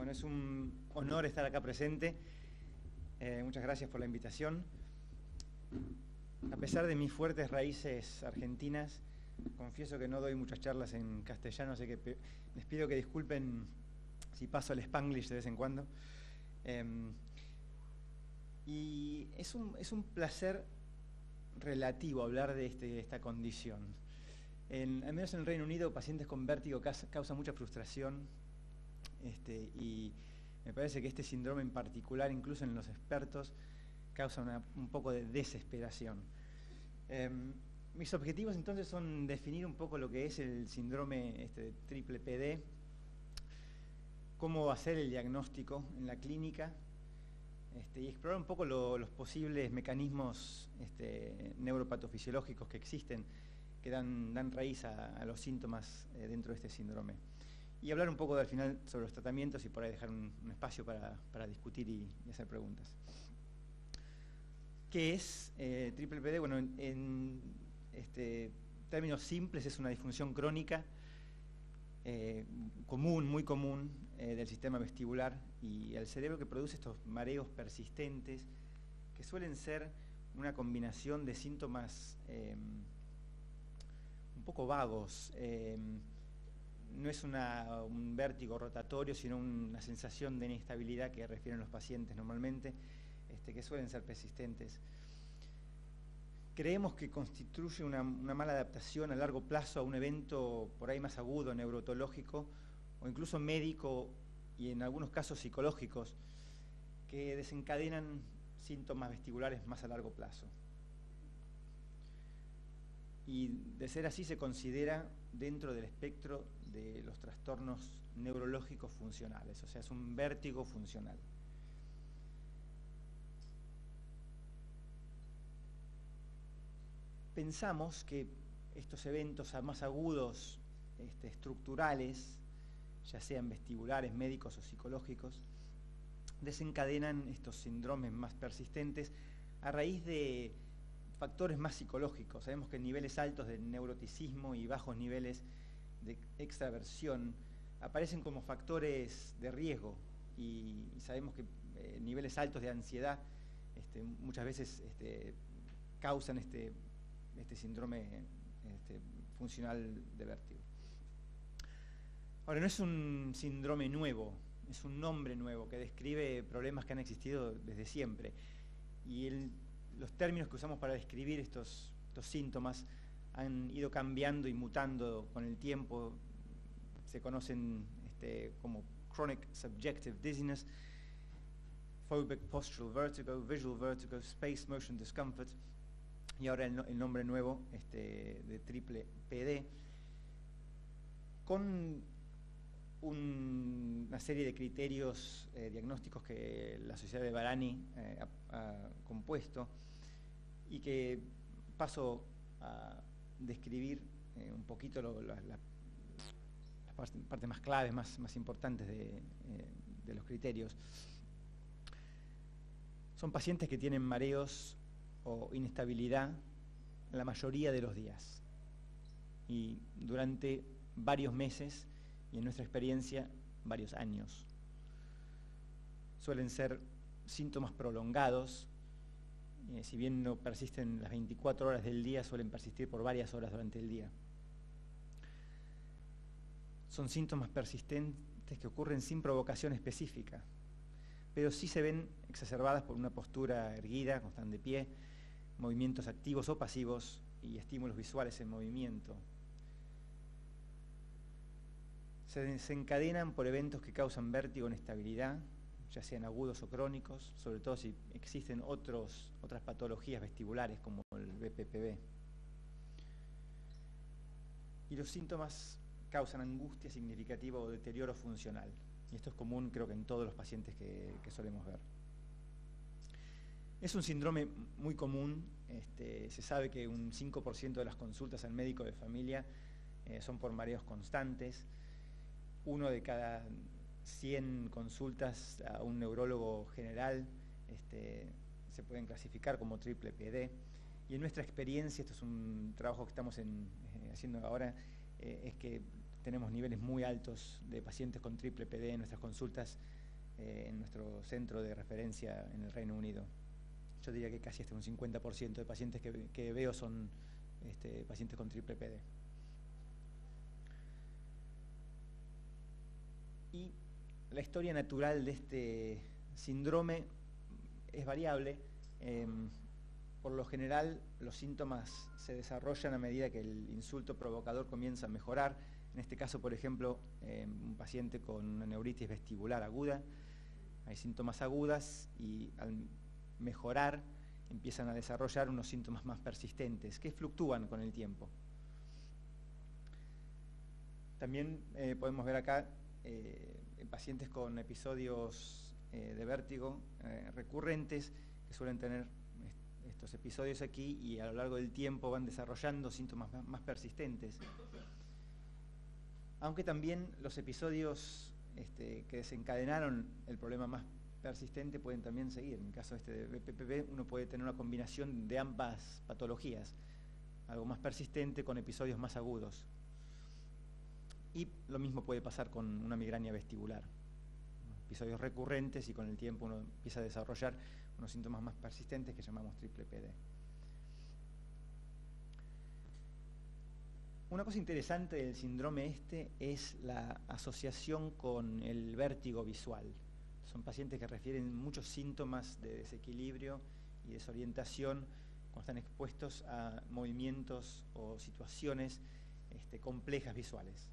Bueno, es un honor estar acá presente. Muchas gracias por la invitación. A pesar de mis fuertes raíces argentinas, confieso que no doy muchas charlas en castellano, así que les pido que disculpen si paso el Spanglish de vez en cuando. Y es un placer relativo hablar de esta condición. Al menos en el Reino Unido, pacientes con vértigo causan mucha frustración, y me parece que este síndrome en particular, incluso en los expertos, causa un poco de desesperación. Mis objetivos entonces son definir un poco lo que es el síndrome triple PD, cómo hacer el diagnóstico en la clínica, y explorar un poco los posibles mecanismos neuropatofisiológicos que existen, que dan raíz a los síntomas dentro de este síndrome. Y hablar un poco al final sobre los tratamientos y por ahí dejar un espacio para discutir y hacer preguntas. ¿Qué es triple PD? Bueno, en términos simples es una disfunción crónica muy común del sistema vestibular y el cerebro, que produce estos mareos persistentes que suelen ser una combinación de síntomas un poco vagos. No es un vértigo rotatorio, sino una sensación de inestabilidad que refieren los pacientes normalmente, que suelen ser persistentes. Creemos que constituye una mala adaptación a largo plazo a un evento por ahí más agudo, neurológico, o incluso médico, y en algunos casos psicológicos, que desencadenan síntomas vestibulares más a largo plazo. Y de ser así, se considera dentro del espectro de los trastornos neurológicos funcionales, o sea, es un vértigo funcional. Pensamos que estos eventos más agudos, estructurales, ya sean vestibulares, médicos o psicológicos, desencadenan estos síndromes más persistentes a raíz de factores más psicológicos. Sabemos que niveles altos de neuroticismo y bajos niveles de extraversión aparecen como factores de riesgo, y sabemos que niveles altos de ansiedad muchas veces causan este síndrome funcional de vértigo. Ahora, no es un síndrome nuevo, es un nombre nuevo que describe problemas que han existido desde siempre. Y los términos que usamos para describir estos síntomas han ido cambiando y mutando con el tiempo. Se conocen como chronic subjective dizziness, phobic postural vertigo, visual vertigo, space motion discomfort, y ahora el nombre nuevo de triple PD, con una serie de criterios diagnósticos que la Sociedad de Varani ha compuesto, y que paso a describir un poquito las partes más claves, más importantes de los criterios. Son pacientes que tienen mareos o inestabilidad la mayoría de los días, y durante varios meses, y en nuestra experiencia, varios años. Suelen ser síntomas prolongados, si bien no persisten las 24 horas del día, suelen persistir por varias horas durante el día. Son síntomas persistentes que ocurren sin provocación específica, pero sí se ven exacerbadas por una postura erguida, cuando están de pie, movimientos activos o pasivos y estímulos visuales en movimiento. Se desencadenan por eventos que causan vértigo o inestabilidad, ya sean agudos o crónicos, sobre todo si existen otras patologías vestibulares como el BPPV. Y los síntomas causan angustia significativa o deterioro funcional. Y esto es común, creo que en todos los pacientes que solemos ver. Es un síndrome muy común. Se sabe que un 5% de las consultas al médico de familia son por mareos constantes. 1 de cada 100 consultas a un neurólogo general se pueden clasificar como triple PD. Y en nuestra experiencia, esto es un trabajo que estamos haciendo ahora, es que tenemos niveles muy altos de pacientes con triple PD en nuestras consultas en nuestro centro de referencia en el Reino Unido. Yo diría que casi hasta un 50% de pacientes que veo son pacientes con triple PD. Y la historia natural de este síndrome es variable. Por lo general, los síntomas se desarrollan a medida que el insulto provocador comienza a mejorar. En este caso, por ejemplo, un paciente con una neuritis vestibular aguda, hay síntomas agudas y al mejorar empiezan a desarrollar unos síntomas más persistentes que fluctúan con el tiempo. También podemos ver acá en pacientes con episodios de vértigo recurrentes que suelen tener estos episodios aquí y a lo largo del tiempo van desarrollando síntomas más persistentes. Aunque también los episodios que desencadenaron el problema más persistente pueden también seguir. En el caso de BPPV uno puede tener una combinación de ambas patologías, algo más persistente con episodios más agudos. Y lo mismo puede pasar con una migraña vestibular. Episodios recurrentes y con el tiempo uno empieza a desarrollar unos síntomas más persistentes que llamamos triple PD. Una cosa interesante del síndrome es la asociación con el vértigo visual. Son pacientes que refieren muchos síntomas de desequilibrio y desorientación cuando están expuestos a movimientos o situaciones complejas visuales.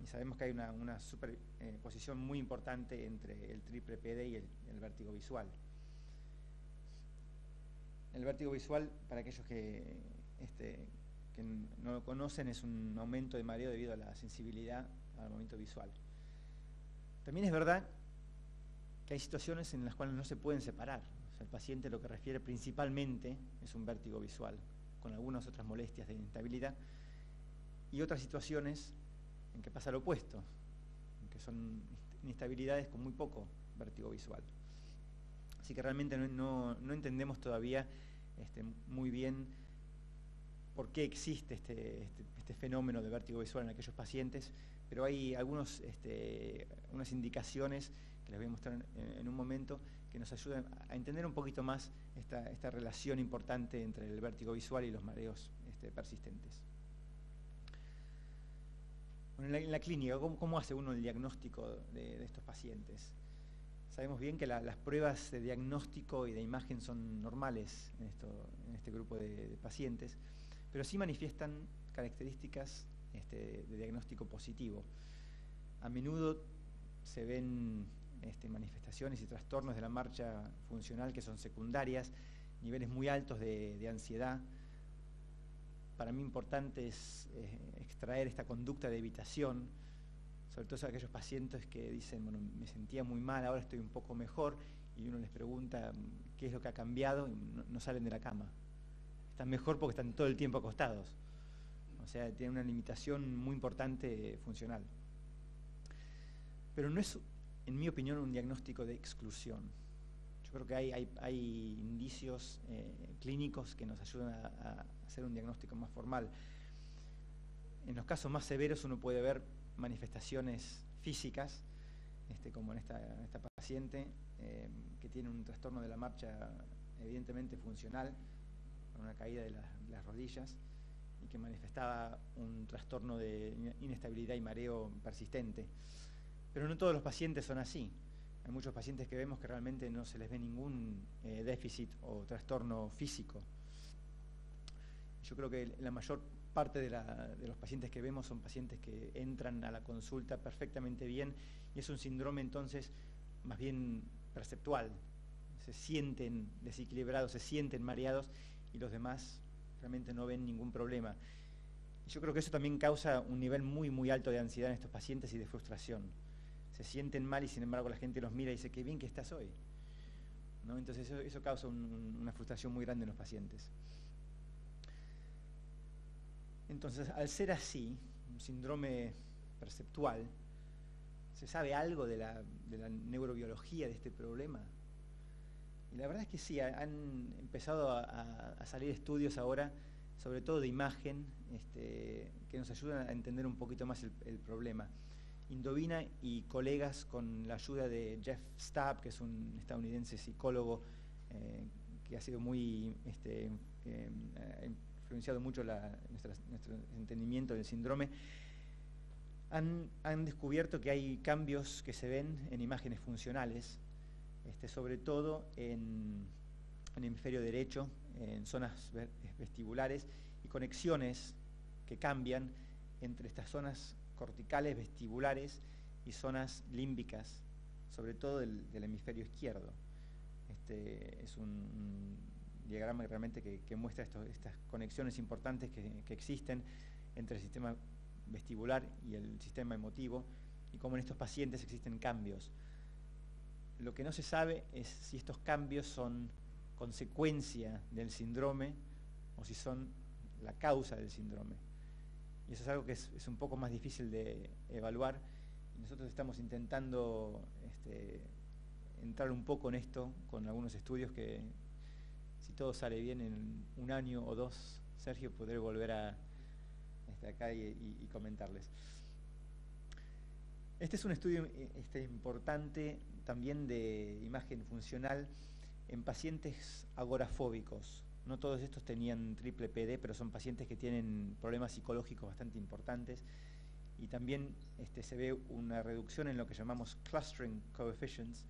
Y sabemos que hay una superposición muy importante entre el triple PD y el vértigo visual. El vértigo visual, para aquellos que no lo conocen, es un aumento de mareo debido a la sensibilidad al movimiento visual. También es verdad que hay situaciones en las cuales no se pueden separar. O sea, el paciente lo que refiere principalmente es un vértigo visual, con algunas otras molestias de inestabilidad, y otras situaciones en que pasa lo opuesto, en que son inestabilidades con muy poco vértigo visual. Así que realmente no entendemos todavía muy bien por qué existe este fenómeno de vértigo visual en aquellos pacientes, pero hay unas indicaciones que les voy a mostrar en un momento que nos ayudan a entender un poquito más esta relación importante entre el vértigo visual y los mareos persistentes. Bueno, en la clínica, ¿cómo hace uno el diagnóstico de estos pacientes? Sabemos bien que las pruebas de diagnóstico y de imagen son normales en este grupo de pacientes, pero sí manifiestan características de diagnóstico positivo. A menudo se ven manifestaciones y trastornos de la marcha funcional que son secundarias, niveles muy altos de ansiedad. Para mí importante es extraer esta conducta de evitación, sobre todo aquellos pacientes que dicen, bueno, me sentía muy mal, ahora estoy un poco mejor, y uno les pregunta qué es lo que ha cambiado y no salen de la cama. Están mejor porque están todo el tiempo acostados. O sea, tienen una limitación muy importante funcional. Pero no es, en mi opinión, un diagnóstico de exclusión. Yo creo que hay indicios clínicos que nos ayudan a hacer un diagnóstico más formal. En los casos más severos uno puede ver manifestaciones físicas, como en esta paciente, que tiene un trastorno de la marcha evidentemente funcional, con una caída de las rodillas, y que manifestaba un trastorno de inestabilidad y mareo persistente. Pero no todos los pacientes son así. Hay muchos pacientes que vemos que realmente no se les ve ningún déficit o trastorno físico. Yo creo que la mayor parte de los pacientes que vemos son pacientes que entran a la consulta perfectamente bien y es un síndrome entonces más bien perceptual. Se sienten desequilibrados, se sienten mareados y los demás realmente no ven ningún problema. Y yo creo que eso también causa un nivel muy, muy alto de ansiedad en estos pacientes y de frustración. Se sienten mal y sin embargo la gente los mira y dice, qué bien que estás hoy, ¿no? Entonces eso causa una frustración muy grande en los pacientes. Entonces, al ser así, un síndrome perceptual, ¿se sabe algo de la neurobiología de este problema? Y la verdad es que sí, han empezado a salir estudios ahora, sobre todo de imagen, que nos ayudan a entender un poquito más el problema. Indovina y colegas, con la ayuda de Jeff Staab, que es un estadounidense psicólogo que ha sido muy ha influenciado mucho nuestro entendimiento del síndrome, han descubierto que hay cambios que se ven en imágenes funcionales, sobre todo en el hemisferio derecho, en zonas vestibulares, y conexiones que cambian entre estas zonas corticales, vestibulares y zonas límbicas, sobre todo del hemisferio izquierdo. Es un diagrama realmente que muestra estas conexiones importantes que existen entre el sistema vestibular y el sistema emotivo, y cómo en estos pacientes existen cambios. Lo que no se sabe es si estos cambios son consecuencia del síndrome o si son la causa del síndrome. Y eso es algo que es un poco más difícil de evaluar, y nosotros estamos intentando entrar un poco en esto con algunos estudios que, si todo sale bien, en un año o dos, Sergio, podré volver acá y comentarles. Este es un estudio importante también de imagen funcional en pacientes agorafóbicos. No todos estos tenían triple PD, pero son pacientes que tienen problemas psicológicos bastante importantes, y también se ve una reducción en lo que llamamos clustering coefficients,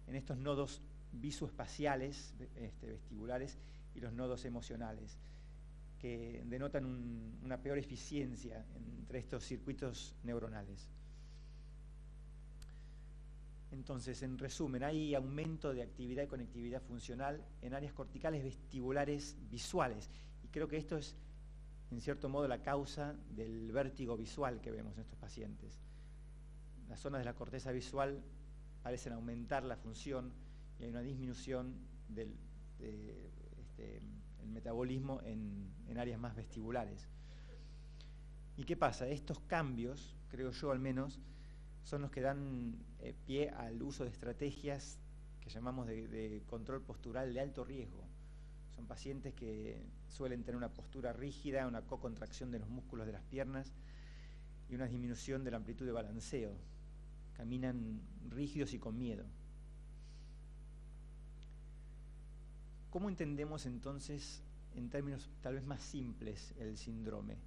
en estos nodos visoespaciales vestibulares y los nodos emocionales, que denotan una peor eficiencia entre estos circuitos neuronales. Entonces, en resumen, hay aumento de actividad y conectividad funcional en áreas corticales vestibulares visuales, y creo que esto es, en cierto modo, la causa del vértigo visual que vemos en estos pacientes. Las zonas de la corteza visual parecen aumentar la función, y hay una disminución del el metabolismo en áreas más vestibulares. ¿Y qué pasa? Estos cambios, creo yo al menos, son los que dan pie al uso de estrategias que llamamos de control postural de alto riesgo. Son pacientes que suelen tener una postura rígida, una cocontracción de los músculos de las piernas y una disminución de la amplitud de balanceo. Caminan rígidos y con miedo. ¿Cómo entendemos entonces, en términos tal vez más simples, el síndrome?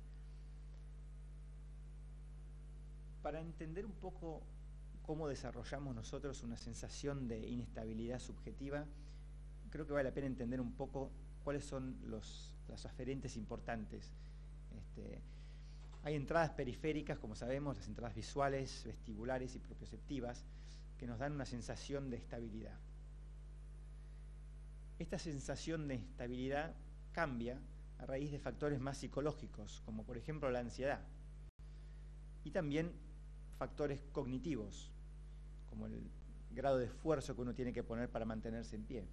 Para entender un poco cómo desarrollamos nosotros una sensación de inestabilidad subjetiva, creo que vale la pena entender un poco cuáles son los aferentes importantes. Hay entradas periféricas, como sabemos, las entradas visuales, vestibulares y propioceptivas, que nos dan una sensación de estabilidad. Esta sensación de estabilidad cambia a raíz de factores más psicológicos, como por ejemplo la ansiedad, y también factores cognitivos, como el grado de esfuerzo que uno tiene que poner para mantenerse en pie.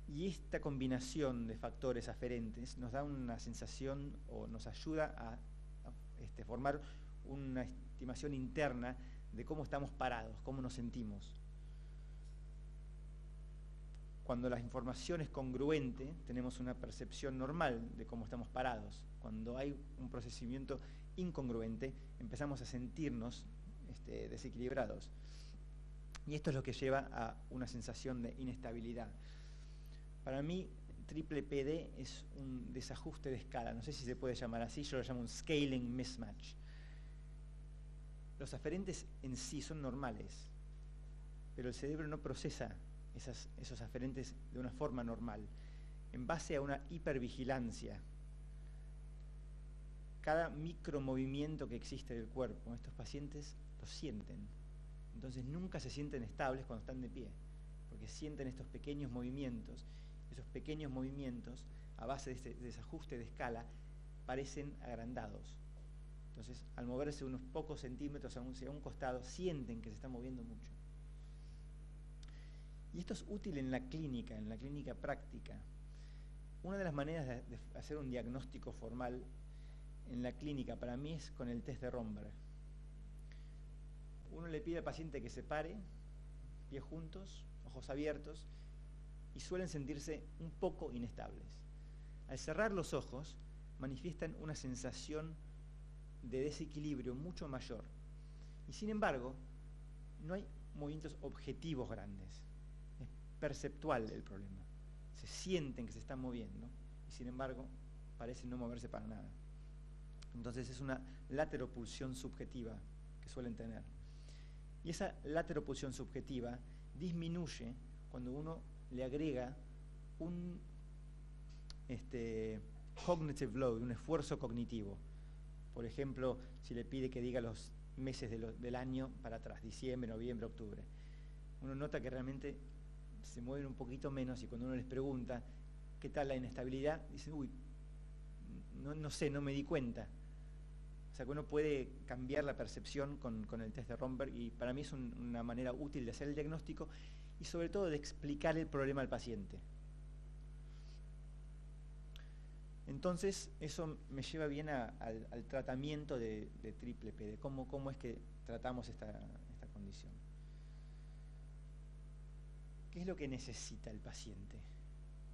Y esta combinación de factores aferentes nos da una sensación, o nos ayuda a formar una estimación interna de cómo estamos parados, cómo nos sentimos. Cuando la información es congruente, tenemos una percepción normal de cómo estamos parados. Cuando hay un procesamiento incongruente, empezamos a sentirnos desequilibrados. Y esto es lo que lleva a una sensación de inestabilidad. Para mí, triple PD es un desajuste de escala. No sé si se puede llamar así, yo lo llamo un scaling mismatch. Los aferentes en sí son normales, pero el cerebro no procesa esos aferentes de una forma normal, en base a una hipervigilancia. Cada micromovimiento que existe del cuerpo, estos pacientes lo sienten. Entonces nunca se sienten estables cuando están de pie, porque sienten estos pequeños movimientos. Esos pequeños movimientos, a base de este desajuste de escala, parecen agrandados. Entonces, al moverse unos pocos centímetros a un costado, sienten que se está moviendo mucho. Y esto es útil en la clínica práctica. Una de las maneras de hacer un diagnóstico formal en la clínica para mí es con el test de Romberg. Uno le pide al paciente que se pare, pies juntos, ojos abiertos, y suelen sentirse un poco inestables. Al cerrar los ojos, manifiestan una sensación de desequilibrio mucho mayor. Y sin embargo, no hay movimientos objetivos grandes. Es perceptual el problema. Se sienten que se están moviendo y sin embargo parecen no moverse para nada. Entonces es una lateropulsión subjetiva que suelen tener. Y esa lateropulsión subjetiva disminuye cuando uno le agrega un cognitive load, un esfuerzo cognitivo. Por ejemplo, si le pide que diga los meses del año para atrás, diciembre, noviembre, octubre. Uno nota que realmente se mueven un poquito menos y cuando uno les pregunta qué tal la inestabilidad, dicen, uy, no sé, no me di cuenta. O sea que uno puede cambiar la percepción con el test de Romberg y para mí es una manera útil de hacer el diagnóstico y sobre todo de explicar el problema al paciente. Entonces, eso me lleva bien al tratamiento de triple PD, cómo es que tratamos esta condición. ¿Qué es lo que necesita el paciente?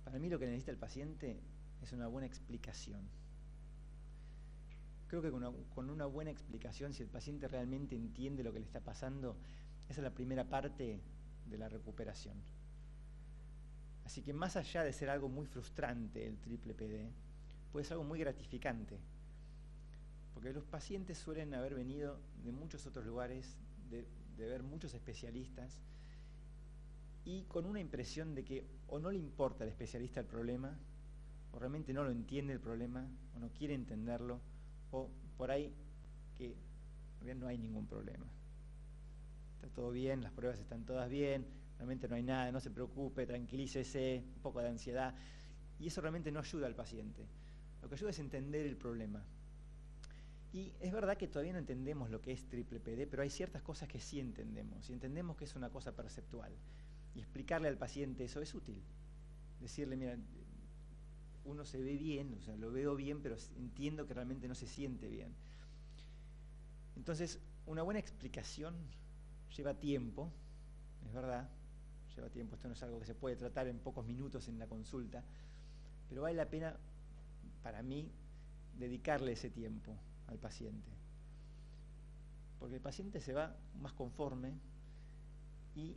Para mí lo que necesita el paciente es una buena explicación. Creo que con una buena explicación, si el paciente realmente entiende lo que le está pasando, esa es la primera parte de la recuperación. Así que más allá de ser algo muy frustrante el triple PD, puede ser algo muy gratificante, porque los pacientes suelen haber venido de muchos otros lugares, de ver muchos especialistas, y con una impresión de que o no le importa al especialista el problema, o realmente no lo entiende el problema, o no quiere entenderlo, o por ahí que en realidad no hay ningún problema. Está todo bien, las pruebas están todas bien, realmente no hay nada, no se preocupe, tranquilícese, un poco de ansiedad, y eso realmente no ayuda al paciente. Lo que ayuda es entender el problema. Y es verdad que todavía no entendemos lo que es triple PD, pero hay ciertas cosas que sí entendemos, y entendemos que es una cosa perceptual. Y explicarle al paciente eso es útil. Decirle, mira, uno se ve bien, o sea, lo veo bien, pero entiendo que realmente no se siente bien. Entonces, una buena explicación lleva tiempo, es verdad, lleva tiempo, esto no es algo que se puede tratar en pocos minutos en la consulta, pero vale la pena, para mí, dedicarle ese tiempo al paciente. Porque el paciente se va más conforme y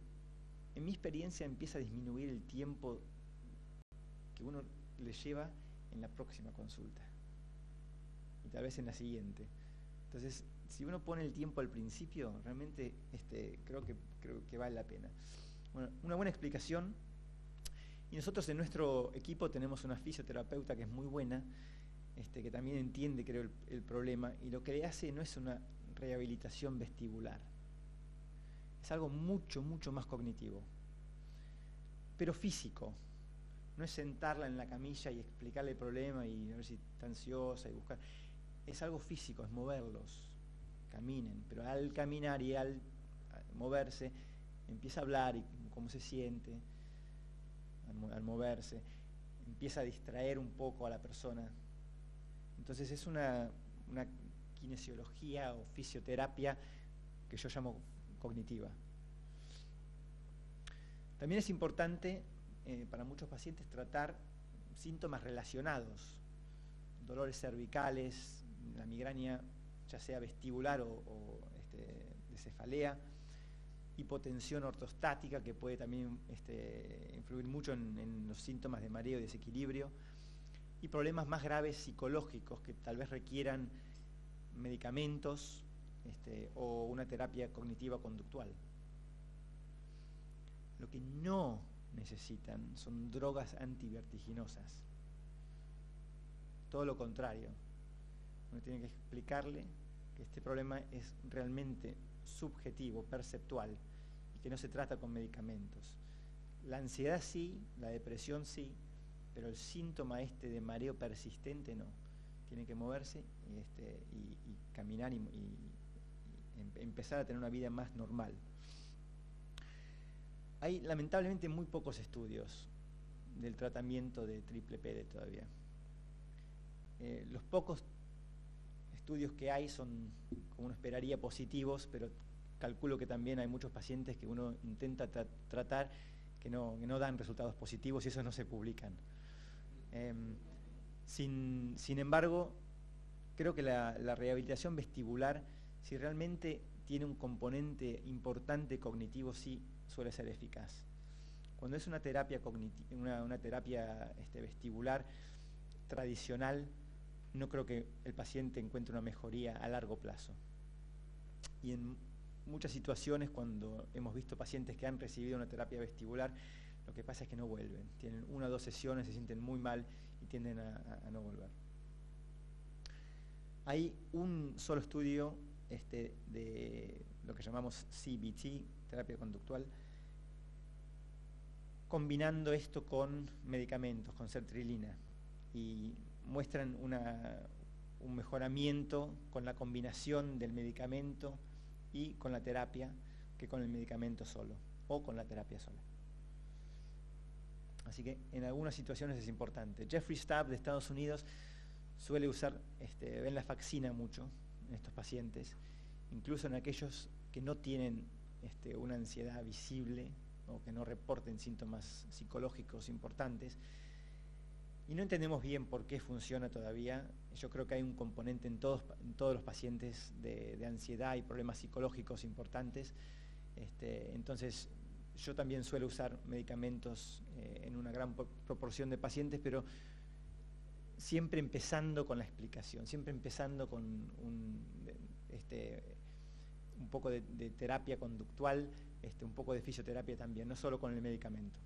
en mi experiencia empieza a disminuir el tiempo que uno le lleva en la próxima consulta y tal vez en la siguiente. Entonces, si uno pone el tiempo al principio, realmente creo que vale la pena. Bueno, una buena explicación. Y nosotros en nuestro equipo tenemos una fisioterapeuta que es muy buena, que también entiende, creo, el problema, y lo que le hace no es una rehabilitación vestibular, es algo mucho, mucho más cognitivo, pero físico. No es sentarla en la camilla y explicarle el problema y a ver si está ansiosa y buscar. Es algo físico, es moverlos, caminen, pero al caminar y al moverse, empieza a hablar y cómo se siente. Al moverse, empieza a distraer un poco a la persona. Entonces es una kinesiología o fisioterapia que yo llamo cognitiva. También es importante para muchos pacientes tratar síntomas relacionados, dolores cervicales, la migraña ya sea vestibular o de cefalea, hipotensión ortostática, que puede también influir mucho en los síntomas de mareo y desequilibrio, y problemas más graves psicológicos que tal vez requieran medicamentos o una terapia cognitiva conductual. Lo que no necesitan son drogas antivertiginosas. Todo lo contrario. Uno tiene que explicarle que este problema es realmente subjetivo, perceptual, y que no se trata con medicamentos. La ansiedad sí, la depresión sí, pero el síntoma de mareo persistente no. Tiene que moverse y caminar y empezar a tener una vida más normal. Hay lamentablemente muy pocos estudios del tratamiento de triple PD todavía. Los pocos estudios que hay son, como uno esperaría, positivos, pero calculo que también hay muchos pacientes que uno intenta tratar que no dan resultados positivos y esos no se publican. Sin embargo, creo que la rehabilitación vestibular, si realmente tiene un componente importante cognitivo, sí suele ser eficaz. Cuando es una terapia una terapia vestibular tradicional, no creo que el paciente encuentre una mejoría a largo plazo. Y en muchas situaciones, cuando hemos visto pacientes que han recibido una terapia vestibular, lo que pasa es que no vuelven. Tienen 1 o 2 sesiones, se sienten muy mal y tienden a no volver. Hay un solo estudio de lo que llamamos CBT, terapia conductual, combinando esto con medicamentos, con sertralina, y muestran un mejoramiento con la combinación del medicamento y con la terapia que con el medicamento solo o con la terapia sola. Así que en algunas situaciones es importante. Jeffrey Staub de Estados Unidos suele usar venlafaxina mucho en estos pacientes, incluso en aquellos que no tienen una ansiedad visible o que no reporten síntomas psicológicos importantes. Y no entendemos bien por qué funciona todavía. Yo creo que hay un componente en todos los pacientes de ansiedad y problemas psicológicos importantes. Entonces, yo también suelo usar medicamentos en una gran proporción de pacientes, pero siempre empezando con la explicación, siempre empezando con un poco de terapia conductual, un poco de fisioterapia también, no solo con el medicamento.